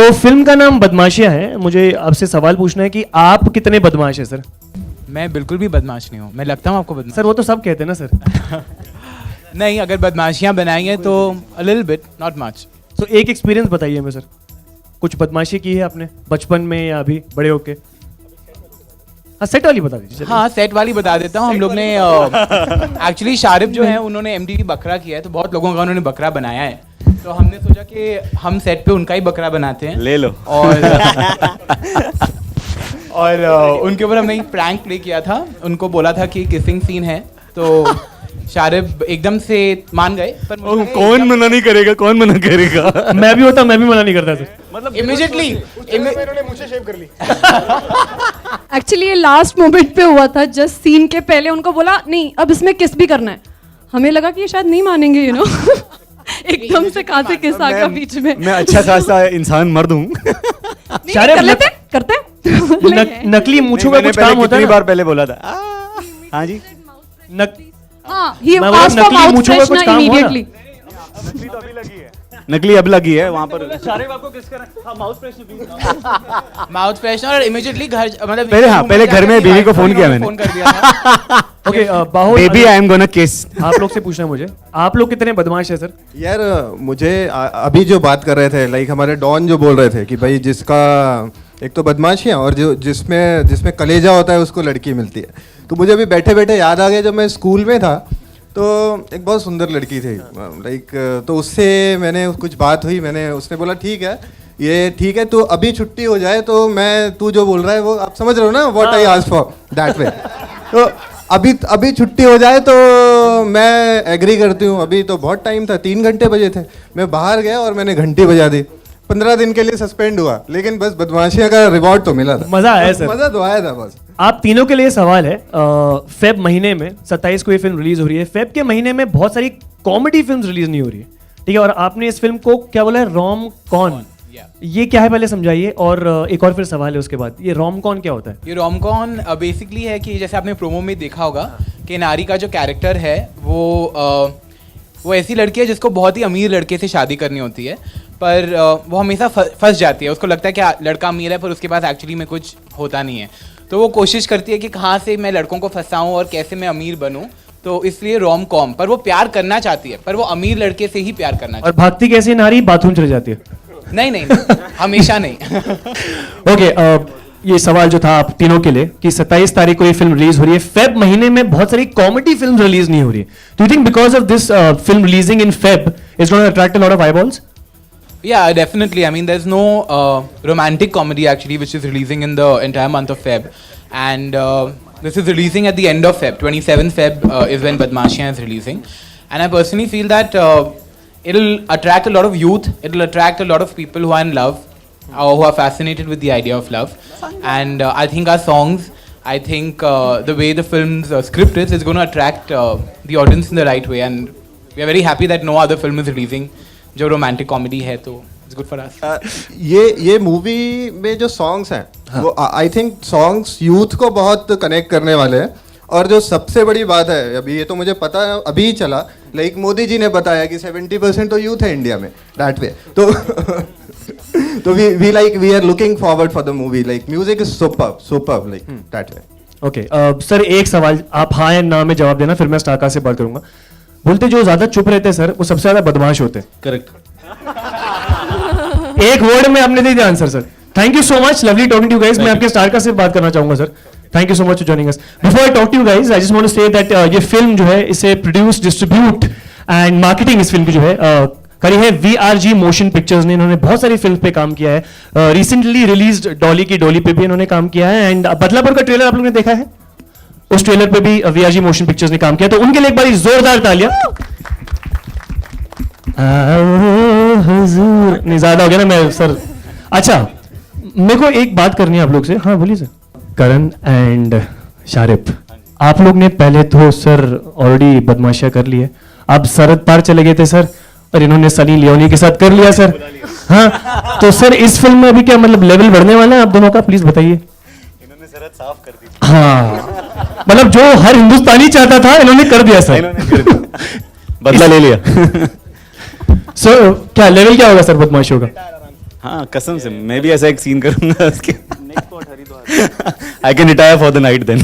तो फिल्म का नाम बदमाशियां है। मुझे आपसे सवाल पूछना है कि आप कितने बदमाश हैं सर? मैं बिल्कुल भी बदमाश नहीं हूँ। मैं लगता हूँ आपको बदमाश? सर वो तो सब कहते हैं ना सर। नहीं, अगर बदमाशियाँ बनाई हैं तो a little bit, not much. तो एक एक्सपीरियंस बताइए हमें सर, कुछ बदमाशी की है आपने बचपन में या अभी बड़े होके? हाँ सेट वाली बता दीजिए। हाँ सेट वाली बता देता हूँ। हम लोग ने एक्चुअली शारिफ जो है उन्होंने MTV बकरा किया है, तो बहुत लोगों का उन्होंने बकरा बनाया है, तो हमने सोचा कि हम सेट पे उनका ही बकरा बनाते हैं। ले लो। और उनके ऊपर हमने एक प्रैंक प्ले किया था। उनको बोला था कि किसिंग सीन है, तो शारिफ एकदम से मान गए। पर कौन मना नहीं करेगा, कौन मना करेगा? मैं भी होता, मैं भी मना नहीं करता सर। मतलब इमीडिएटली मुझे शेव कर ली। एक्चुअली ये लास्ट मोमेंट पे हुआ था, जस्ट सीन के पहले उनको बोला नहीं अब इसमें किस भी करना है। हमें लगा कि ये शायद नहीं मानेंगे, यू नो। एकदम से कहां से किस आ गया बीच में। मैं अच्छा खासा इंसान मर्द हूँ। कर लेते करते नकली मूंछों का कुछ काम होता है। कितनी बार पहले बोला था। हाँ जी। हाँ, he मैं asked for नकली mouth मूंछों का कुछ freshener काम हुआ ना? immediately. नकली अब लगी है वहाँ पर। माउथ फ्रेशनर और इमीडिएटली घर मतलब पहले घर में बीवी को फोन किया मैंने। फोन कर दिया था। Okay Bahul, baby I am gonna kiss. आप लोग से पूछना है मुझे, आप लोग कितने बदमाश है सर? यार मुझे अभी जो बात कर रहे थे, लाइक हमारे डॉन जो बोल रहे थे कि भाई जिसका एक तो बदमाशी है और जो जिसमें कलेजा होता है उसको लड़की मिलती है, तो मुझे अभी बैठे बैठे याद आ गया जब मैं स्कूल में था तो एक बहुत सुंदर लड़की थी, लाइक तो उससे मैंने कुछ बात हुई, उसने बोला ठीक है तो अभी छुट्टी हो जाए तो मैं तू जो बोल रहा है वो आप समझ रहे हो ना, what I asked for that way. तो अभी छुट्टी हो जाए तो मैं एग्री करती हूँ। अभी तो बहुत टाइम था, 3 घंटे बजे थे, मैं बाहर गया और मैंने घंटी बजा दी। 15 दिन के लिए सस्पेंड हुआ, लेकिन बस बदमाशियाँ का रिवॉर्ड तो मिला था। मजा आया सर? मजा तो आया था बस। आप तीनों के लिए सवाल है, फेब महीने में 27 को ये फिल्म रिलीज हो रही है। फेब के महीने में बहुत सारी कॉमेडी फिल्म रिलीज नहीं हो रही है, ठीक है, और आपने इस फिल्म को क्या बोला है, रोम कॉन। ये क्या है पहले समझाइए, और एक और फिर सवाल है उसके बाद, ये रोम कॉन क्या होता है? ये रोम कॉन बेसिकली है कि जैसे आपने प्रोमो में देखा होगा कि नारी का जो कैरेक्टर है वो ऐसी लड़की है जिसको बहुत ही अमीर लड़के से शादी करनी होती है, पर वो हमेशा फंस जाती है। उसको लगता है कि लड़का अमीर है पर उसके पास एक्चुअली में कुछ होता नहीं है, तो वो कोशिश करती है कि कहाँ से मैं लड़कों को फंसाऊँ और कैसे मैं अमीर बनूँ, तो इसलिए रोम कॉम। पर वो प्यार करना चाहती है, पर वो अमीर लड़के से ही प्यार करना चाहती है। और भागती कैसे नारी, बाथरूम चली जाती है? नहीं, हमेशा नहीं। ओके, ये सवाल जो था आप तीनों के लिए कि 27 तारीख को ये फिल्म रिलीज हो रही है, फेब महीने में बहुत सारी कॉमेडी फिल्म रिलीज नहीं हो रही है। Do you think because of this film releasing in Feb is gonna attract a lot of eyeballs? Yeah, definitely. I mean, there's no romantic comedy actually which is releasing in the entire month of Feb, and this is releasing at the end of Feb. 27th Feb is when Badmashiyan is releasing, and I personally feel that it'll attract a lot of youth. It'll attract a lot of people who are in love, who are fascinated with the idea of love, and I think our songs, I think the way the film's script is going to attract the audience in the right way, and we are very happy that no other film is releasing जो romantic comedy है, तो it's good for us. ये movie में जो songs हैं, हाँ, वो I think songs youth को बहुत कनेक्ट करने वाले हैं। और जो सबसे बड़ी बात है, अभी ये तो मुझे पता है, अभी ही चला, लाइक मोदी जी ने बताया कि 70% तो यूथ है इंडिया में, दैट वे। तो we are looking forward for the movie, like music is superb like that way. Okay sir, एक सवाल आप हाँ या ना में जवाब देना, फिर मैं स्टाका से बात करूंगा। बोलते जो ज्यादा चुप रहते हैं सर वो सबसे ज्यादा बदमाश होते हैं, करेक्ट? एक वर्ड में आपने दे दिया answer sir. Thank you so much, lovely talking to you guys. मैं आपके स्टारका से बात करना चाहूंगा sir. Thank you so much for joining us. Before I talk to you guys, I just want to say that ये film जो है, इसे प्रोड्यूस, डिस्ट्रीब्यूट एंड मार्केटिंग इस फिल्म की जो है करी है VRG मोशन पिक्चर्स ने। इन्होंने बहुत सारी फिल्म पे काम किया है। रिसेंटली रिलीज्ड डॉली की डोली पे भी इन्होंने काम किया है, एंड बदलापुर का ट्रेलर आप लोगों ने देखा है, उस ट्रेलर पे भी VRG मोशन पिक्चर्स ने काम किया, तो उनके लिए एक बार जोरदार तालियां। हुजूर नहीं, ज्यादा हो गया ना मैं सर। अच्छा, मेरे को एक बात करनी है आप लोग से। हाँ बोलिए सर। करण एंड शारिफ, आप लोग ने पहले तो सर ऑलरेडी बदमाशियां कर ली है, अब सरहद पार चले गए थे सर, और इन्होंने सनी लियोनी के साथ कर लिया सर। हाँ, तो सर इस फिल्म में अभी क्या मतलब लेवल बढ़ने वाला है आप दोनों का, प्लीज बताइए। इन्होंने सरहद साफ कर दी। हाँ, मतलब जो हर हिंदुस्तानी चाहता था इन्होंने कर दिया सर, बदला ले लिया। सर क्या लेवल क्या होगा सर बदमाशियों का? हाँ कसम से मैं भी ऐसा एक सीन करूंगा उसके I can retire for the night then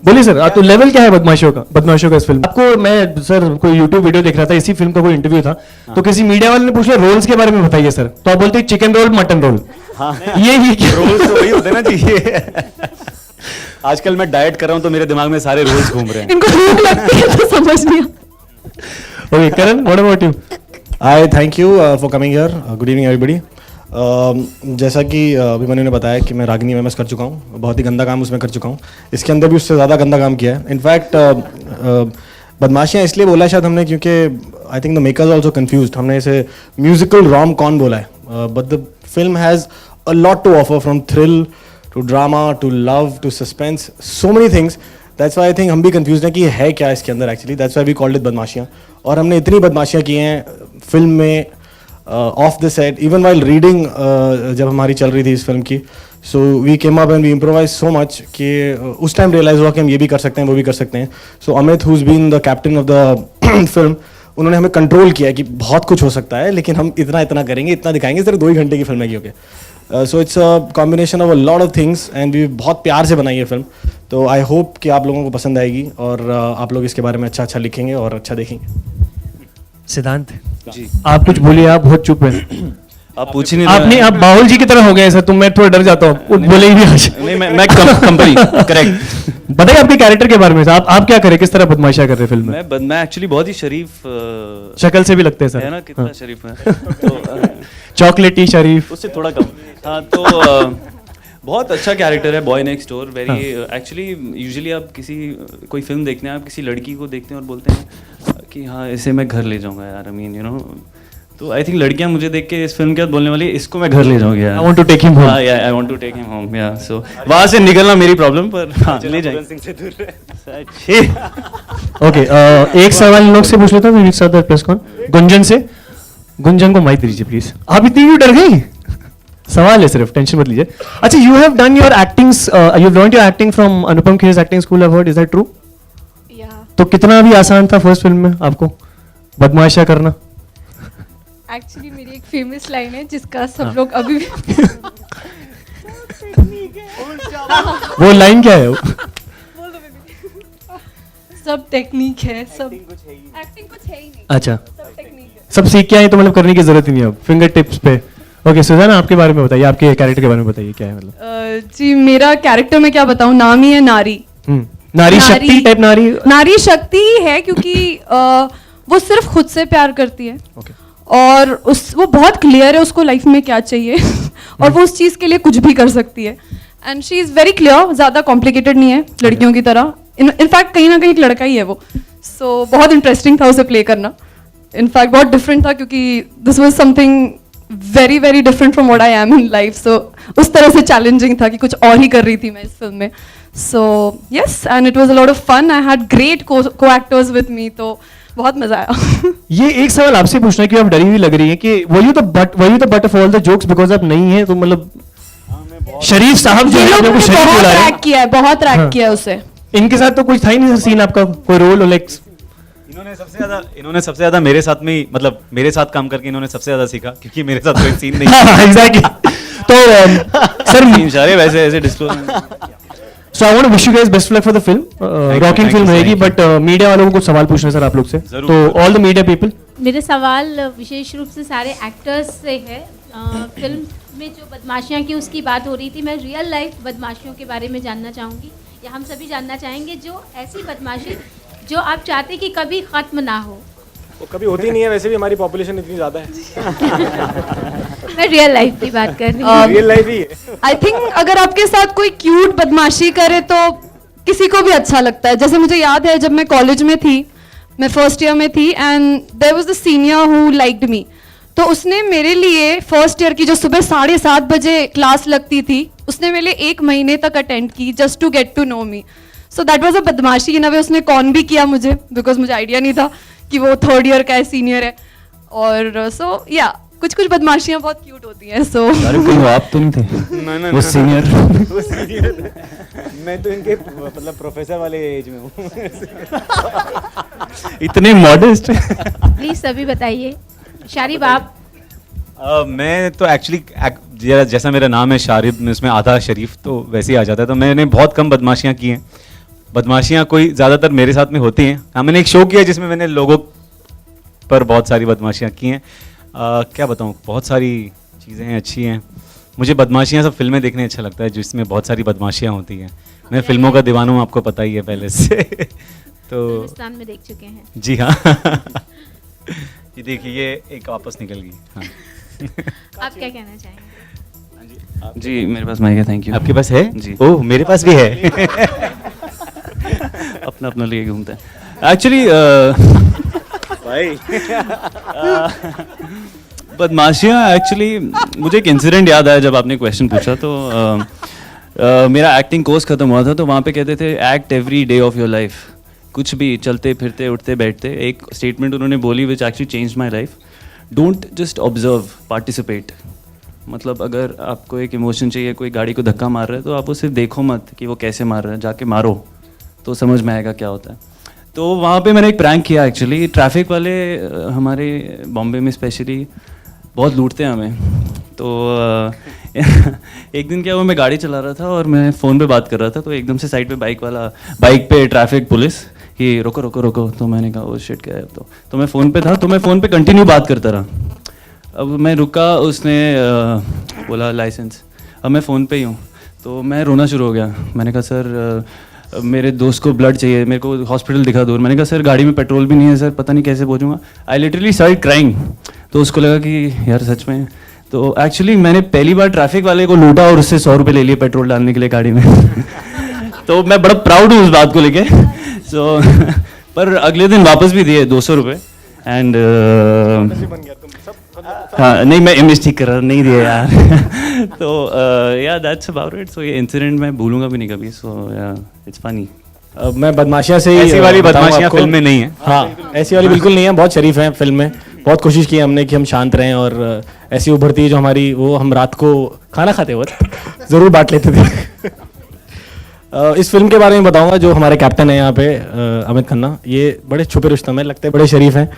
बोलिए सर, तो लेवल क्या है बदमाशियों का इस फिल्म? आपको मैं सर कोई यूट्यूब वीडियो देख रहा था, इसी फिल्म का कोई इंटरव्यू था, तो किसी मीडिया वाले ने पूछा रोल्स के बारे में बताइए सर, तो आप बोलते चिकन रोल मटन रोल। हाँ ये रोल्स तो वही होते ना चाहिए आजकल मैं डाइट कर रहा हूँ तो मेरे दिमाग में सारे रोल्स घूम रहे हैं। इनको भूख लगती है तो समझ नहीं okay Karan, what about you? Hi, thank you for coming here. Good evening everybody. जैसा कि अभिमन्यु ने बताया कि मैं रागिनी एमएस कर चुका हूँ, बहुत ही गंदा काम उसमें कर चुका हूँ, इसके अंदर भी उससे ज़्यादा गंदा काम किया है। इनफैक्ट बदमाशियाँ इसलिए बोला शायद हमने क्योंकि I think the makers also confused, हमने इसे म्यूजिकल रॉम कॉन बोला है, but the film has a lot to offer, from thrill to drama to love to suspense, so many things. That's why I think हम भी confuse हैं कि है क्या इसके अंदर actually, that's why we called it बदमाशियाँ। और हमने इतनी बदमाशियाँ की हैं फिल्म में, off the set, even while reading जब हमारी चल रही थी इस फिल्म की, so we came up and we improvise so much कि उस टाइम रियलाइज हुआ कि हम ये भी कर सकते हैं, वो भी कर सकते हैं। So Amit, who is been the captain of the film, उन्होंने हमें कंट्रोल किया कि बहुत कुछ हो सकता है, लेकिन हम इतना इतना करेंगे, इतना दिखाएंगे, सिर्फ 2 ही घंटे की फिल्म है क्योंकि so it's a combination of a lot of things and we बहुत प्यार से बनाई है फिल्म। तो आई होप कि आप लोगों को पसंद आएगी और आप लोग इसके बारे में अच्छा अच्छा लिखेंगे और अच्छा देखेंगे। सिद्धांत जी आप कुछ बोलिए, आप बहुत चुप हैं। आप पूछ ही नहीं आपने आप बाहुल जी की तरह हो गए सर, तुम मैं थोड़ा डर जाता हूँ बोले ही भी आज। नहीं मैं कंपनी करेक्ट बताइए आपके कैरेक्टर के बारे में, आप क्या करें, किस तरह बदमाशियाँ कर रहे फिल्म में? मैं एक्चुअली बहुत ही शरीफ शक्ल से भी लगते हैं सर, है ना, कितना शरीफ है तो चॉकलेटी शरीफ। उससे थोड़ा कम। हाँ तो बहुत अच्छा कैरेक्टर है, boy next door. Very actually usually आप कोई फिल्म देखते हैं, आप किसी लड़की को देखते हैं और बोलते हैं कि हाँ इसे मैं घर ले जाऊंगा यार, आई मीन यू नो। तो आई थिंक लड़कियां मुझे देख के इस फिल्म के बाद बोलने वाली इसको मैं घर ले जाऊंगा यार, I want to take him home. I want to take him home, या सो वहां से निकलना मेरी प्रॉब्लम, पर हाँ ले जाएंगे। ओके, एक सवाल इन लोग से पूछ लेता हूँ, प्रेस कॉन गुंजन से। गुंजन को माइक दीजिए प्लीज। आप इतनी क्यों डर गई? सवाल है सिर्फ, टेंशन मत लीजिए। अच्छा, you have done your actings, you have learned your acting from Anupam Kher's acting school, I heard, is that true? तो कितना भी आसान था फर्स्ट फिल्म में आपको बदमाशियाँ करना? एक्चुअली मेरी एक फेमस लाइन है जिसका सब लोग अभी भी वो लाइन क्या है? सब टेक्निक है, सब एक्टिंग कुछ है ही नहीं, अच्छा, सब टेक्निक है। सब सीख के आए तो मतलब करने की जरूरत ही नहीं है अब, फिंगर टिप्स पे। ओके सुजाना, आपके बारे में बताइए, आपके कैरेक्टर के बारे में बताइए, क्या है मतलब? जी मेरा कैरेक्टर मैं क्या बताऊं, नाम ही है नारी। नारी शक्ति टाइप? नारी शक्ति ही है क्योंकि वो सिर्फ खुद से प्यार करती है। और वो बहुत क्लियर है उसको लाइफ में क्या चाहिए और वो उस चीज़ के लिए कुछ भी कर सकती है। And she is very clear, ज़्यादा कॉम्प्लिकेटेड नहीं है लड़कियों की तरह। इनफैक्ट कहीं ना कहीं एक लड़का ही है वो। सो बहुत इंटरेस्टिंग था उसे प्ले करना। इनफैक्ट बहुत डिफरेंट था क्योंकि this was something very very different from what I am in life. So उस तरह से चैलेंजिंग था कि कुछ और ही कर रही थी मैं इस फिल्म में। So yes, and it was a lot of fun. I had great co-actors with me, तो बहुत मजा आया। ये एक सवाल आपसे पूछना है कि आप डरी हुई लग रही है कि were you the butt of all the jokes because आप नहीं है, तो मतलब शरीफ साहब जो है अपने को शरीफ बहुत बुला रहे रैक किया है, बहुत रैक हाँ। किया है उसे। इनके साथ तो कुछ था ही नहीं सीन आपका, कोई रोल ओलेक्स? इन्होंने सबसे ज्यादा मेरे साथ में ही, मतलब मेरे साथ काम करके इन्होंने सबसे ज्यादा सीखा, क्योंकि मेरे साथ कोई सीन नहीं। एग्जैक्टली। तो सर इशारे वैसे ऐसे disclose. So I want to wish you guys best luck for the film. Rocking film रहेगी, बट मीडिया वालों को कुछ सवाल पूछना है सर आप लोग से, तो ऑल द मीडिया पीपल। मेरे सवाल विशेष रूप से सारे एक्टर्स से है। फिल्म में जो बदमाशियाँ की उसकी बात हो रही थी, मैं रियल लाइफ बदमाशियों के बारे में जानना चाहूँगी, या हम सभी जानना चाहेंगे, जो ऐसी बदमाशी जो आप चाहते कि कभी ख़त्म ना हो। वो कभी होती नहीं है, वैसे भी हमारी पॉपुलेशन इतनी ज़्यादा है। मैं रियल लाइफ की बात कर रही हूँ। रियल लाइफ ही है। आई थिंक अगर आपके साथ कोई क्यूट बदमाशी करे तो किसी को भी अच्छा लगता है। जैसे मुझे याद है जब मैं कॉलेज में थी, मैं फर्स्ट ईयर में थी, and there was the senior who liked me. तो उसने मेरे लिए फर्स्ट ईयर की जो सुबह 7:30 बजे क्लास लगती थी, उसने मेरे लिए 1 महीने तक अटेंड की just to get to know me. So that was a बदमाशी इन अ वे। उसने कॉन भी किया मुझे, बिकॉज मुझे आइडिया नहीं था कि वो 3rd ईयर का है, सीनियर है। और सो या कुछ कुछ बदमाशियाँ बहुत क्यूट होती हैं सो शाहरुख कहीं आप तो नहीं थे वो सीनियर मैं तो इनके मतलब प्रोफेसर वाले एज में हूँ इतने मॉडेस्ट प्लीज सभी बताइए। शारिब आप। मैं तो एक्चुअली जैसा मेरा नाम है शारिब, में उसमें आधा शरीफ तो वैसे ही आ जाता है। तो मैंने बहुत कम बदमाशियाँ की हैं। बदमाशियाँ कोई ज़्यादातर मेरे साथ में होती हैं। हाँ, मैंने एक शो किया जिसमें मैंने लोगों पर बहुत सारी बदमाशियाँ की हैं। क्या बताऊँ, बहुत सारी चीज़ें हैं अच्छी हैं। मुझे बदमाशियाँ सब फिल्में देखने अच्छा लगता है जिसमें बहुत सारी बदमाशियाँ होती हैं। मैं फिल्मों का दीवाना हूँ, आपको पता ही है पहले से तो हिंदुस्तान में देख चुके हैं। जी हाँ ये देखिए, ये एक वापस निकल गई। हाँ आप क्या कहना चाहेंगे? जी मेरे पास माइक है, थैंक यू। आपके पास है जी। ओह, मेरे पास भी है अपना अपना लेके घूमते हैं एक्चुअली भाई बदमाशियाँ। एक्चुअली मुझे एक इंसिडेंट याद आया जब आपने क्वेश्चन पूछा। तो मेरा एक्टिंग कोर्स ख़त्म हुआ था, तो वहाँ पे कहते थे act every day of your life. कुछ भी, चलते फिरते उठते बैठते। एक स्टेटमेंट उन्होंने बोली which actually change my life, don't just observe, participate. मतलब अगर आपको एक इमोशन चाहिए, कोई गाड़ी को धक्का मार रहा है, तो आप उसे देखो मत कि वो कैसे मार रहा है, जाके मारो तो समझ में आएगा क्या होता है। तो वहाँ पे मैंने एक प्रैंक किया एक्चुअली। ट्रैफिक वाले हमारे बॉम्बे में स्पेशली बहुत लूटते हैं हमें। तो एक दिन क्या हुआ, मैं गाड़ी चला रहा था और मैं फ़ोन पे बात कर रहा था, तो एकदम से साइड पे बाइक पे ट्रैफिक पुलिस कि रोको रोको रोको। तो मैंने कहा वो शिट क्या है। तो मैं फ़ोन पे था, तो मैं फ़ोन पे कंटिन्यू बात करता रहा। अब मैं रुका, उसने बोला लाइसेंस। अब मैं फ़ोन पे ही हूँ, तो मैं रोना शुरू हो गया। मैंने कहा सर मेरे दोस्त को ब्लड चाहिए, मेरे को हॉस्पिटल दिखा दो। मैंने कहा सर गाड़ी में पेट्रोल भी नहीं है सर, पता नहीं कैसे पहुँचूँगा। I literally started crying. तो उसको लगा कि यार सच में। तो एक्चुअली मैंने पहली बार ट्रैफिक वाले को लूटा और उससे 100 रुपये ले लिए पेट्रोल डालने के लिए गाड़ी में तो मैं बड़ा प्राउड हूँ उस बात को लेके। सो पर अगले दिन वापस भी दिए 200 रुपये। एंड हाँ नहीं, मैं इमेज ठीक कर रहा, नहीं दिया यार तो या दैट्स अबाउट इट। सो ये इंसिडेंट मैं भूलूंगा भी नहीं कभी। सो या इट्स फनी। मैं बदमाशियाँ से ही ऐसी वाली बताऊं बदमाशियाँ आपको। फिल्म में नहीं है। हाँ, ऐसी वाली बिल्कुल नहीं है, बहुत शरीफ हैं फिल्म में। बहुत कोशिश की हमने कि हम शांत रहें, और ऐसी उभरती है जो हमारी, वो हम रात को खाना खाते वक्त ज़रूर बांट लेते थे इस फिल्म के बारे में बताऊंगा। जो हमारे कैप्टन है यहाँ पे अमित खन्ना, ये बड़े छुपे रुस्तम हैं, लगते बड़े शरीफ हैं।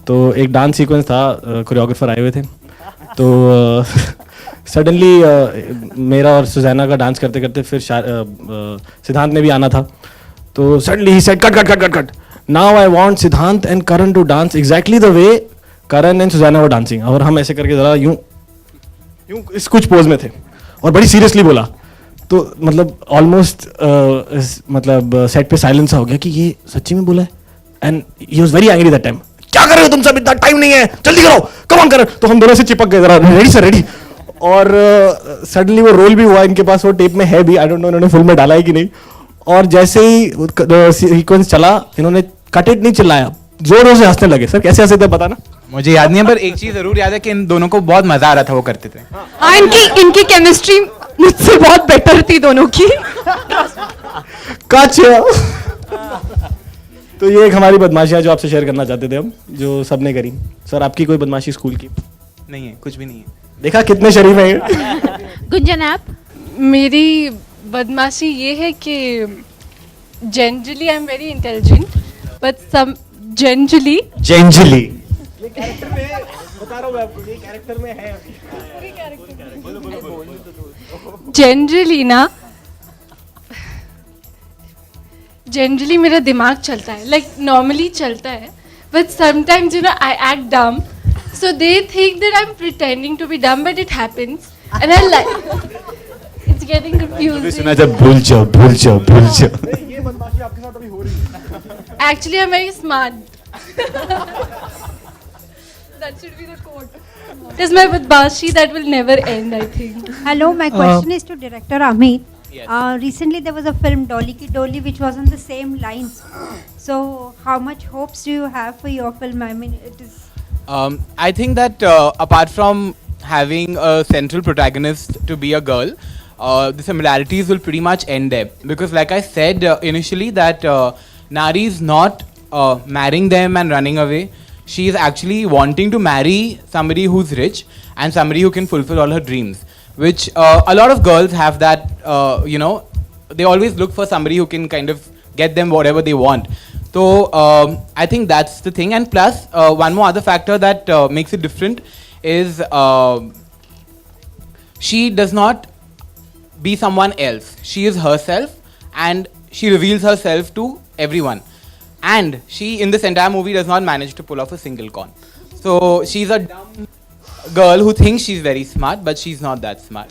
तो एक डांस सीक्वेंस था, कोरियोग्राफर आए हुए थे, तो सडनली मेरा और सुजैना का डांस करते करते फिर सिद्धांत ने भी आना था। तो सडनली ही said cut cut cut cut cut, now I want Siddhant and Karan to dance exactly the way Karan and Susanna were dancing. और हम ऐसे करके ज़रा यूं यूं इस कुछ पोज में थे और बड़ी सीरियसली बोला। तो मतलब ऑलमोस्ट मतलब सेट पे साइलेंस हो गया कि ये सच्ची में बोला है। And he was very angry that time, क्या कर रहे हो तुम सब, इतना टाइम नहीं है, जल्दी करो, कम ऑन करो। तो हम दोनों से चिपक गए, जरा रेडी सर रेडी। और सडनली वो रोल भी हुआ, इनके पास वो टेप में है भी, आई डोंट नो इन्होंने फिल्म में डाला है कि नहीं। और जैसे ही सीक्वेंस चला, इन्होंने कट इट नहीं चिल्लाया, जोर जोर से हंसने लगे। सर कैसे हंसे थे पता ना? मुझे याद नहीं है, पर एक चीज जरूर याद है कि इन दोनों को बहुत मजा आ रहा था वो करते थे। हाँ, इनकी केमिस्ट्री मुझसे बहुत बेटर थी दोनों की काच तो ये एक हमारी बदमाशियाँ जो आपसे शेयर करना चाहते थे हम, जो सबने करी। सर आपकी कोई बदमाशी स्कूल की? नहीं है, कुछ भी नहीं है। देखा कितने शरीफ हैं ये। गुंजन आप। मेरी बदमाशी ये है कि generally I am very intelligent, but some generally generally मेरा दिमाग चलता है, लाइक नॉर्मली चलता है, but sometimes you know I act dumb, so they think that I am pretending to be dumb, but it happens and I like it's getting confusing. सुना जब भूल जाओ भूल जाओ भूल जाओ। ये बदमाशी आपके साथ अभी हो रही है। Actually, I'm very smart. That should be the quote. It is my badmashi that will never end, I think. Hello, my question is to director Amit. Recently there was a film Dolly Ki Dolly which was on the same lines. So how much hopes do you have for your film? I mean, it is... I think that apart from having a central protagonist to be a girl, the similarities will pretty much end there. Because like I said initially that Nari is not marrying them and running away. she is actually wanting to marry somebody who's rich and somebody who can fulfill all her dreams, which a lot of girls have that, they always look for somebody who can kind of get them whatever they want. So I think that's the thing. And plus, one more other factor that makes it different is she does not be someone else. She is herself, and she reveals herself to everyone. And she, in this entire movie, does not manage to pull off a single con. So she's a dumb girl who thinks she's very smart, but she's not that smart.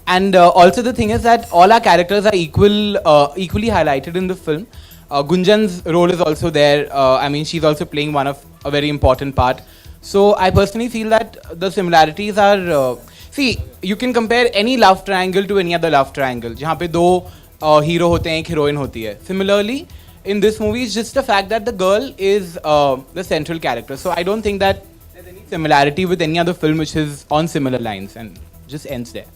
And also the thing is that all our characters are equally highlighted in the film. Gunjan's role is also there. I mean, she's also playing one of a very important part. So I personally feel that the similarities are... see, you can compare any love triangle to any other love triangle, जहाँ पे दो hero होते हैं, एक heroine होती है. Similarly, in this movie, it's just the fact that the girl is the central character. So I don't think that there's any similarity with any other film which is on similar lines, and just ends there.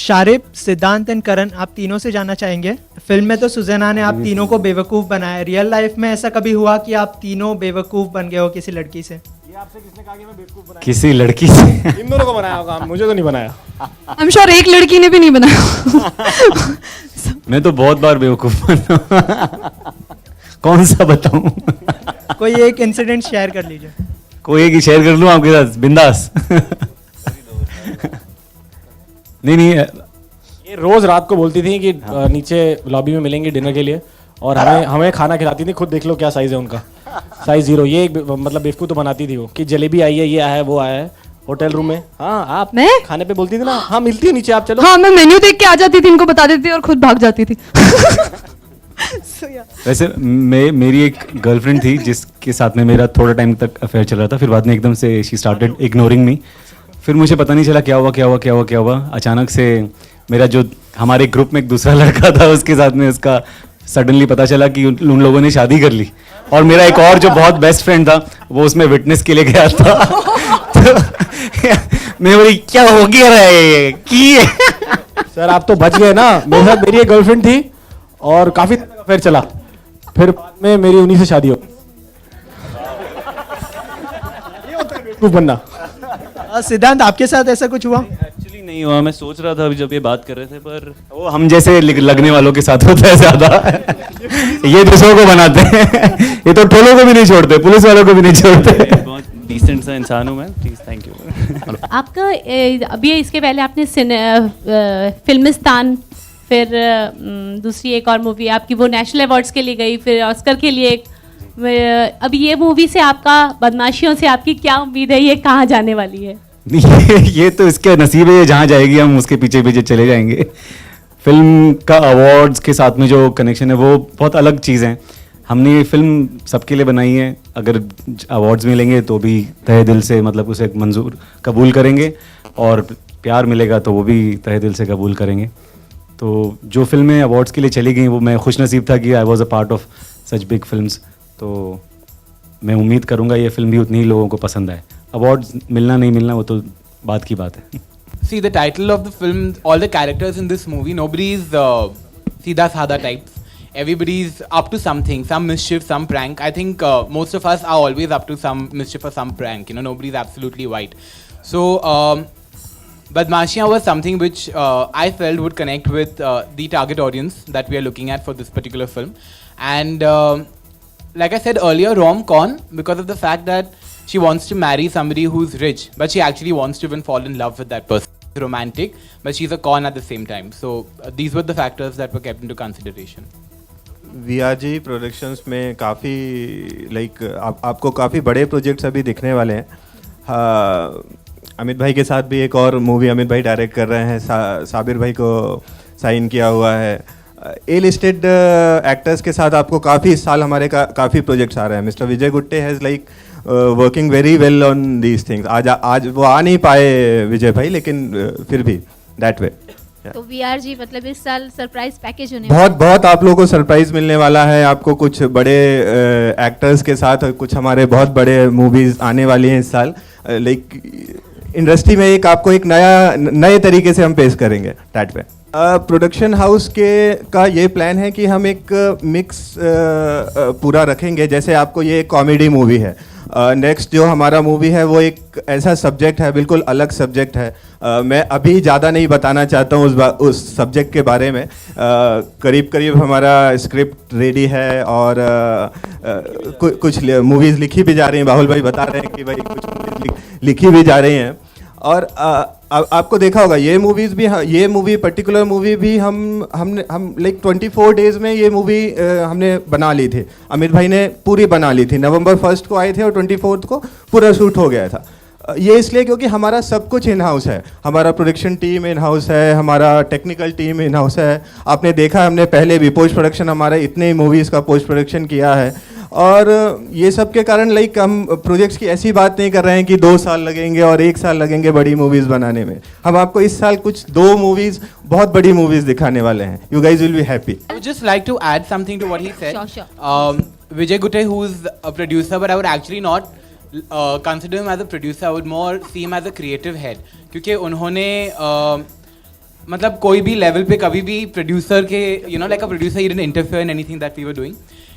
Sharib, सिद्धांत and करण, आप तीनों से जानना चाहेंगे. Film में तो सुजैना ने आप तीनों को बेवकूफ़ बनाया. रियल लाइफ में ऐसा कभी हुआ कि आप तीनों बेवकूफ़ बन गए हो किसी लड़की से? ये आपसे किसने कहा कि मैं बेवकूफ़ बनाया? किसी लड़की से? इन दोनों को बनाया होगा, मुझे तो नहीं बनाया. I'm sure एक लड़की ने भी नहीं बनाया. मैं तो बहुत बार बेवकूफ़ बना. कौन सा बताऊं? कोई एक इंसिडेंट शेयर कर लीजिए. कोई एक ही शेयर कर लूं आपके साथ, बिंदास. नहीं ये रोज रात को बोलती थी कि नीचे लॉबी में मिलेंगे डिनर के लिए, और हमें खाना खिलाती थी. खुद देख लो क्या साइज है उनका, साइज 0. ये एक मतलब बेवकूफ तो बनाती थी वो कि जलेबी आई है, ये आया है, वो आया है होटल रूम में. हाँ, आप मैं खाने पे बोलती थी ना, हाँ मिलती है नीचे, आप चलो. हाँ, मैं मेन्यू देख के आ जाती थी, इनको बता देती थी और खुद भाग जाती थी. वैसे मेरी एक गर्लफ्रेंड थी जिसके साथ में मेरा थोड़ा टाइम तक अफेयर चल रहा था. फिर बाद में एकदम से शी स्टार्टेड इग्नोरिंग मी. फिर मुझे पता नहीं चला क्या हुआ. अचानक से मेरा जो हमारे ग्रुप में एक दूसरा लड़का था, उसके साथ में उसका सडनली पता चला कि उन लोगों ने शादी कर ली. और मेरा एक और जो बहुत बेस्ट फ्रेंड था, वो उसमें विटनेस के लिए गया था. तो मैं बोली क्या हो गया रे की. सर आप तो बच गए ना. मेरे साथ मेरी एक गर्लफ्रेंड थी और काफी अफेयर चला. फिर बाद में मेरी उन्हीं से शादी हो. ये होता है बेवकूफ बनना. सिद्धांत, आपके साथ ऐसा कुछ हुआ? एक्चुअली नहीं हुआ. मैं सोच रहा था अभी जब ये बात कर रहे थे, पर वो हम जैसे लगने वालों के साथ होता है ज्यादा. ये दूसरों को बनाते हैं. ये तो ठोलों को भी नहीं छोड़ते, पुलिस वालों को भी नहीं छोड़ते. बहुत डिसेंट सा इंसान हूँ मैं. Please, thank you. आपका अभी इसके पहले आपने फिल्मिस्तान, फिर दूसरी एक और मूवी आपकी वो नेशनल अवार्ड्स के लिए गई, फिर ऑस्कर के लिए एक. अभी ये मूवी से आपका, बदमाशियों से आपकी क्या उम्मीद है? ये कहाँ जाने वाली है? ये तो इसके नसीब है, जहाँ जाएगी हम उसके पीछे पीछे चले जाएंगे. फिल्म का अवार्ड्स के साथ में जो कनेक्शन है वो बहुत अलग चीज़ है. हमने ये फिल्म सबके लिए बनाई है. अगर अवार्ड्स मिलेंगे तो भी तहे दिल से मतलब उसे मंजूर कबूल करेंगे, और प्यार मिलेगा तो वो भी तहे दिल से कबूल करेंगे. तो जो फिल्में अवार्ड्स के लिए चली गई वो मैं खुशनसीब था कि I was a part of such big films. तो मैं उम्मीद करूंगा ये फिल्म भी उतनी ही लोगों को पसंद आए. अवार्ड्स मिलना नहीं मिलना वो तो बात की बात है. See, the title of the film, all the characters in this movie, nobody's Sida Sada types. Everybody's up to something, some mischief, some prank. I think most of us are always up to some mischief or some prank. You know, nobody's absolutely white. So, Badmashiyan was something which I felt would connect with the target audience that we are looking at for this particular film. And like I said earlier, rom-com, because of the fact that she wants to marry somebody who's rich, but she actually wants to even fall in love with that person. Romantic, but she's a con at the same time. So these were the factors that were kept into consideration. VRG productions में काफ़ी like आपको काफ़ी बड़े projects अभी दिखने वाले हैं. अमित भाई के साथ भी एक और मूवी अमित भाई डायरेक्ट कर रहे हैं. साबिर भाई को साइन किया हुआ है. ए लिस्टेड एक्टर्स के साथ आपको काफ़ी इस साल हमारे काफ़ी प्रोजेक्ट्स आ रहे हैं. Mister Vijay Gutte has like working very well on these things. आज वो आ नहीं पाए विजय भाई, लेकिन फिर भी दैट वे. तो VRG मतलब इस साल सरप्राइज पैकेज होने बहुत आप लोगों को सरप्राइज मिलने वाला है. आपको कुछ बड़े एक्टर्स के साथ कुछ हमारे बहुत बड़े मूवीज आने वाली हैं इस साल. लाइक इंडस्ट्री में आपको एक नए तरीके से हम पेश करेंगे दैट वे. प्रोडक्शन हाउस का ये प्लान है कि हम एक मिक्स पूरा रखेंगे। जैसे आपको ये कॉमेडी मूवी है, नेक्स्ट जो हमारा मूवी है वो एक ऐसा सब्जेक्ट है, बिल्कुल अलग सब्जेक्ट है। मैं अभी ज़्यादा नहीं बताना चाहता हूँ उस सब्जेक्ट के बारे में। करीब करीब हमारा स्क्रिप्ट रेडी है और कुछ मूवीज़ लिखी भी जा रही हैं। बाहुल भाई बता रहे हैं कि भाई कुछ मूवीज़ लिखी भी जा रही हैं। और आपको देखा होगा ये मूवीज़ भी, ये मूवी पर्टिकुलर मूवी भी हम लाइक 24 डेज़ में ये मूवी हमने बना ली थी। अमित भाई ने पूरी बना ली थी। नवंबर 1 को आए थे और 24 को पूरा शूट हो गया था। ये इसलिए क्योंकि हमारा सब कुछ इन हाउस है। हमारा प्रोडक्शन टीम इन हाउस है, हमारा टेक्निकल टीम इन हाउस है। आपने देखा हमने पहले भी पोस्ट प्रोडक्शन, हमारे इतने मूवीज़ का पोस्ट प्रोडक्शन किया है। और ये सब के कारण लाइक हम प्रोजेक्ट्स की ऐसी बात नहीं कर रहे हैं कि 2 साल लगेंगे और 1 साल लगेंगे बड़ी मूवीज़ बनाने में। हम आपको इस साल कुछ 2 मूवीज़, बहुत बड़ी मूवीज़ दिखाने वाले हैं। You guys will be happy. I would just like to add something to what he said. Sure. Vijay Gutte, who's a producer, but I would actually not consider him as a producer. I would more see him as a creative head. क्योंकि उन्होंने मतलब कोई भी level पे कभी भी producer के like a producer, he didn't interfere in anything that we were doing.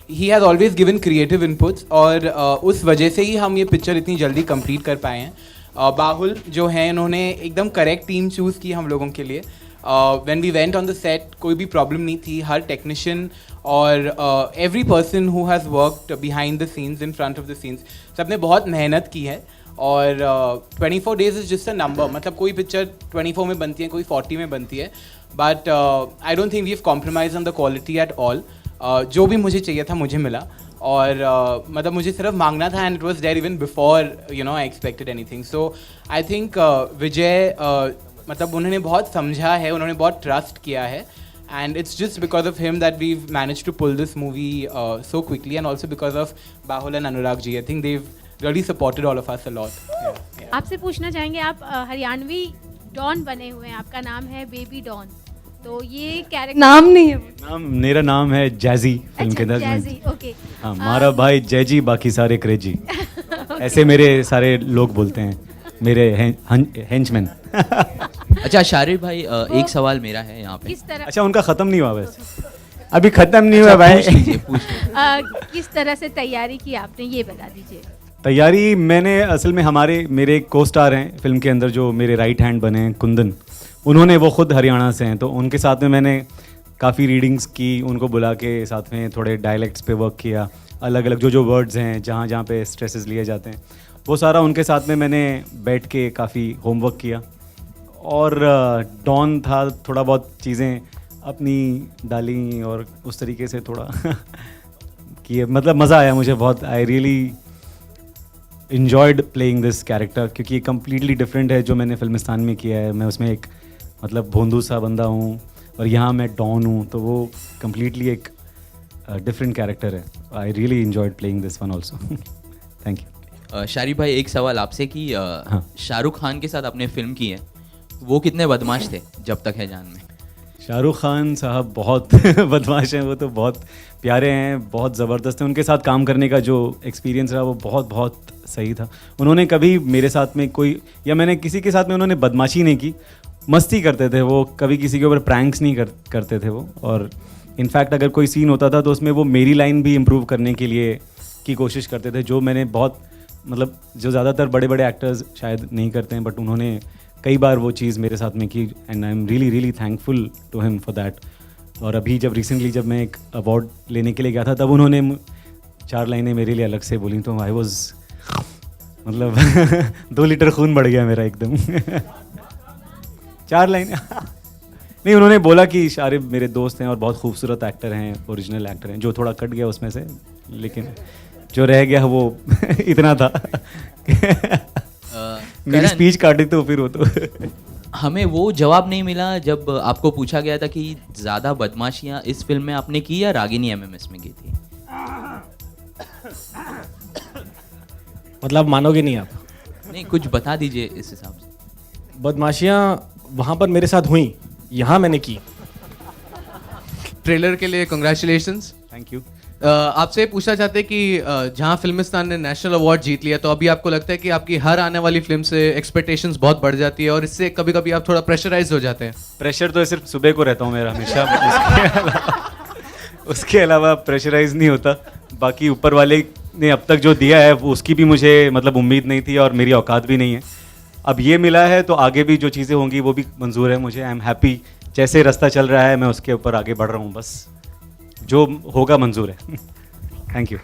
He has always given creative inputs और उस वजह से ही हम ये पिक्चर इतनी जल्दी कंप्लीट कर पाए हैं। बाहुल जो हैं इन्होंने एकदम करेक्ट टीम चूज़ की हम लोगों के लिए। When we went on the set कोई भी प्रॉब्लम नहीं थी। हर टेक्नीशियन और every person who has worked behind the scenes, in front of the scenes, सबने बहुत मेहनत की है। और 24 days is just a number. मतलब कोई पिक्चर 24 में बनती है, कोई 40 में बनती है, but I don't think we have compromise on the quality at all. जो भी मुझे चाहिए था मुझे मिला और मतलब मुझे सिर्फ मांगना था and it was there even before I expected anything. So I think Vijay मतलब उन्होंने बहुत समझा है, उन्होंने बहुत ट्रस्ट किया है and it's just because of him that we manage to pull this movie so quickly and also because of Bahul and Anurag ji. I think they really supported all of us a lot. आपसे पूछना चाहेंगे, आप Haryanvi don बने हुए हैं, आपका नाम है बेबी डॉन, तो ये कैरेक्टर नाम नहीं है, मेरा नाम है जैजी फिल्म के अंदर। Jazzy, okay. हाँ, हमारा भाई जैजी, बाकी सारे क्रेजी। ऐसे मेरे सारे लोग बोलते हैं, मेरे हेंचमैन। अच्छा शारिब भाई, एक सवाल मेरा है यहाँ पे। किस तरह अच्छा, उनका खत्म नहीं हुआ वैसे? अभी खत्म नहीं हुआ भाई। किस तरह से तैयारी की आपने, ये बता दीजिए। तैयारी मैंने असल में मेरे को स्टार हैं फिल्म के अंदर जो मेरे राइट हैंड बने हैं, कुंदन, उन्होंने, वो खुद हरियाणा से हैं, तो उनके साथ में मैंने काफ़ी रीडिंग्स की, उनको बुला के साथ में थोड़े डायलेक्ट्स पे वर्क किया, अलग अलग जो वर्ड्स हैं, जहाँ जहाँ पे स्ट्रेसेस लिए जाते हैं, वो सारा उनके साथ में मैंने बैठ के काफ़ी होमवर्क किया। और डॉन था, थोड़ा बहुत चीज़ें अपनी डाली और उस तरीके से थोड़ा किए। मतलब मज़ा आया मुझे बहुत। I really enjoyed playing this character क्योंकि ये completely different है जो मैंने फिल्मिस्तान में किया है। मैं उसमें एक मतलब भोंदू सा बंदा हूँ और यहाँ मैं डॉन हूँ, तो वो completely एक different character है। I really enjoyed playing this one also. Thank you. Sharib भाई, एक सवाल आपसे कि शाहरुख खान के साथ आपने फिल्म की है, वो कितने बदमाश थे जब तक है जान में? शाहरुख खान साहब बहुत बदमाश हैं, वो तो बहुत प्यारे हैं, बहुत ज़बरदस्त हैं। उनके साथ काम करने का जो एक्सपीरियंस रहा वो बहुत बहुत सही था। उन्होंने कभी मेरे साथ में कोई, या मैंने किसी के साथ में, उन्होंने बदमाशी नहीं की, मस्ती करते थे वो, कभी किसी के ऊपर प्रैंक्स नहीं करते थे वो। और इनफैक्ट अगर कोई सीन होता था तो उसमें वो मेरी लाइन भी इम्प्रूव करने के लिए की कोशिश करते थे, जो मैंने बहुत मतलब जो ज़्यादातर बड़े बड़े एक्टर्स शायद नहीं करते हैं, बट उन्होंने कई बार वो चीज़ मेरे साथ में की and I am really really thankful to him for that. और अभी जब रिसेंटली जब मैं एक अवार्ड लेने के लिए गया था, तब उन्होंने 4 लाइनें मेरे लिए अलग से बोली, तो आई वॉज मतलब 2 लीटर खून बढ़ गया मेरा एकदम। 4 लाइनें नहीं, उन्होंने बोला कि शारिब मेरे दोस्त हैं और बहुत खूबसूरत एक्टर हैं, ओरिजिनल एक्टर हैं, जो थोड़ा कट गया उसमें से, लेकिन जो रह गया वो इतना था। मेरी स्पीच काटी तो फिर वो तो हमें वो जवाब नहीं मिला जब आपको पूछा गया था कि ज़्यादा बदमाशियाँ इस फिल्म में आपने की या रागिनी MMS में की थी? मतलब मानोगे नहीं आप? नहीं, कुछ बता दीजिए इस हिसाब से। बदमाशियाँ वहाँ पर मेरे साथ हुई, यहाँ मैंने की। ट्रेलर के लिए कंग्रेचुलेशंस। Thank you. आपसे पूछना चाहते हैं कि जहाँ फिल्मिस्तान ने नेशनल अवार्ड जीत लिया, तो अभी आपको लगता है कि आपकी हर आने वाली फिल्म से एक्सपेक्टेशंस बहुत बढ़ जाती है और इससे कभी कभी आप थोड़ा प्रेशराइज हो जाते हैं? प्रेशर तो सिर्फ सुबह को रहता हूँ मेरा हमेशा, उसके अलावा प्रेशराइज नहीं होता। बाकी ऊपर वाले ने अब तक जो दिया है वो उसकी भी मुझे मतलब उम्मीद नहीं थी और मेरी औकात भी नहीं है। अब ये मिला है तो आगे भी जो चीज़ें होंगी वो भी मंजूर है मुझे। आई एम हैप्पी, जैसे रास्ता चल रहा है मैं उसके ऊपर आगे बढ़ रहा हूँ, बस जो होगा मंजूर है। Thank you.